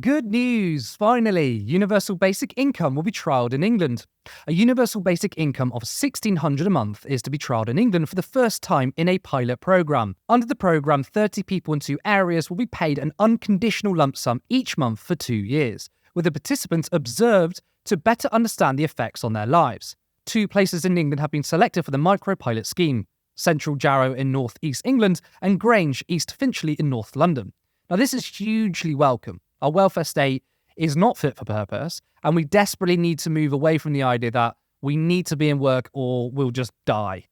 Good news! Finally, universal basic income will be trialled in England. A universal basic income of £1,600 a month is to be trialled in England for the first time in a pilot programme. Under the programme, 30 people in 2 areas will be paid an unconditional lump sum each month for 2 years, with the participants observed to better understand the effects on their lives. 2 places in England have been selected for the micro-pilot scheme: Central Jarrow in North East England and Grange, East Finchley in North London. Now, this is hugely welcome. Our welfare state is not fit for purpose, and we desperately need to move away from the idea that we need to be in work or we'll just die.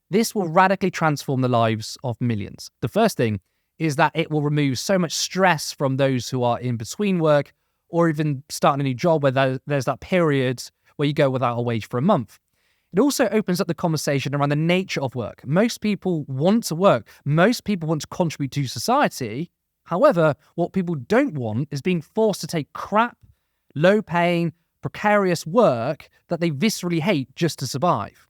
This will radically transform the lives of millions. The first thing is that it will remove so much stress from those who are in between work or even starting a new job where there's that period where you go without a wage for a month. It also opens up the conversation around the nature of work. Most people want to work. Most people want to contribute to society. However, what people don't want is being forced to take crap, low-paying, precarious work that they viscerally hate just to survive.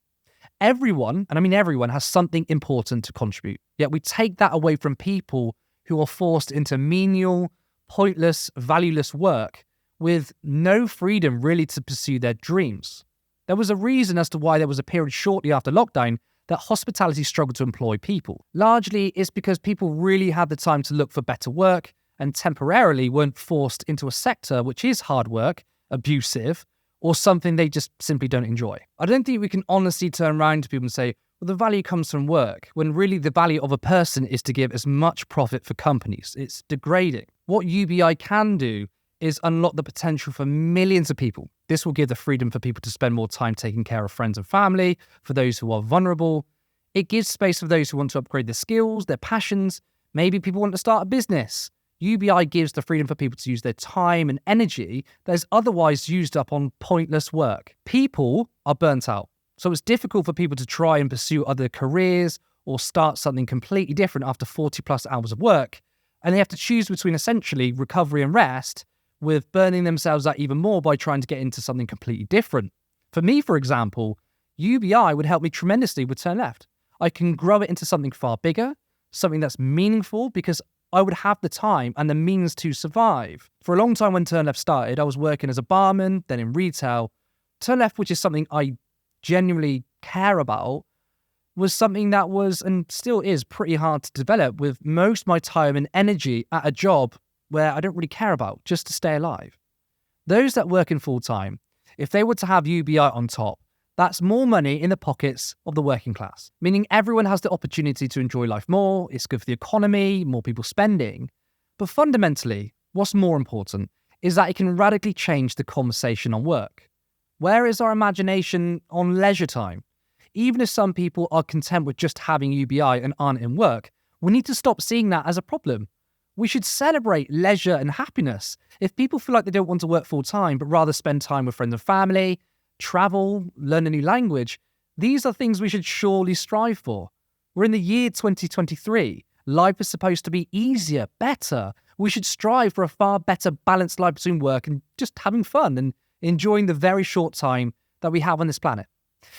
Everyone, and I mean everyone, has something important to contribute. Yet we take that away from people who are forced into menial, pointless, valueless work with no freedom really to pursue their dreams. There was a reason as to why there was a period shortly after lockdown that hospitality struggled to employ people. Largely, it's because people really had the time to look for better work and temporarily weren't forced into a sector which is hard work, abusive, or something they just simply don't enjoy. I don't think we can honestly turn around to people and say, well, the value comes from work, when really the value of a person is to give as much profit for companies. It's degrading. What UBI can do is unlock the potential for millions of people. This will give the freedom for people to spend more time taking care of friends and family, for those who are vulnerable. It gives space for those who want to upgrade their skills, their passions. Maybe people want to start a business. UBI gives the freedom for people to use their time and energy that is otherwise used up on pointless work. People are burnt out, so it's difficult for people to try and pursue other careers or start something completely different after 40 plus hours of work. And they have to choose between essentially recovery and rest, with burning themselves out even more by trying to get into something completely different. For me, for example, UBI would help me tremendously with Turn Left. I can grow it into something far bigger, something that's meaningful, because I would have the time and the means to survive. For a long time when Turn Left started, I was working as a barman, then in retail. Turn Left, which is something I genuinely care about, was something that was and still is pretty hard to develop, with most of my time and energy at a job where I don't really care about, just to stay alive. Those that work in full-time, if they were to have UBI on top, that's more money in the pockets of the working class, meaning everyone has the opportunity to enjoy life more. It's good for the economy, more people spending. But fundamentally, what's more important is that it can radically change the conversation on work. Where is our imagination on leisure time? Even if some people are content with just having UBI and aren't in work, we need to stop seeing that as a problem. We should celebrate leisure and happiness. If people feel like they don't want to work full-time, but rather spend time with friends and family, travel, learn a new language, these are things we should surely strive for. We're in the year 2023. Life is supposed to be easier, better. We should strive for a far better balanced life between work and just having fun and enjoying the very short time that we have on this planet.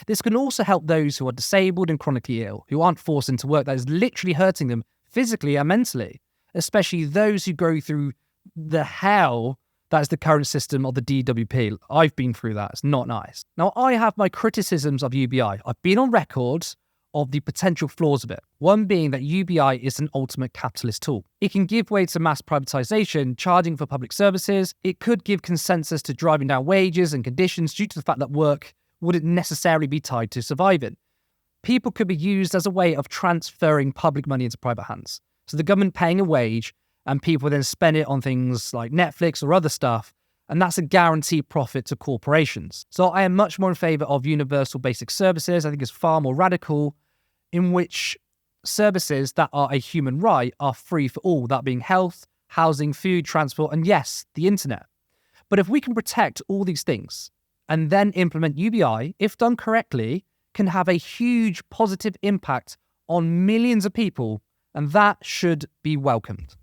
This can also help those who are disabled and chronically ill, who aren't forced into work that is literally hurting them physically and mentally, especially those who go through the hell that is the current system of the DWP. I've been through that. It's not nice. Now, I have my criticisms of UBI. I've been on record of the potential flaws of it. One being that UBI is an ultimate capitalist tool. It can give way to mass privatization, charging for public services. It could give consensus to driving down wages and conditions due to the fact that work wouldn't necessarily be tied to surviving. People could be used as a way of transferring public money into private hands. So the government paying a wage and people then spend it on things like Netflix or other stuff, and that's a guaranteed profit to corporations. So I am much more in favour of universal basic services. I think it's far more radical, in which services that are a human right are free for all, that being health, housing, food, transport, and yes, the internet. But if we can protect all these things and then implement UBI, if done correctly, can have a huge positive impact on millions of people, and that should be welcomed.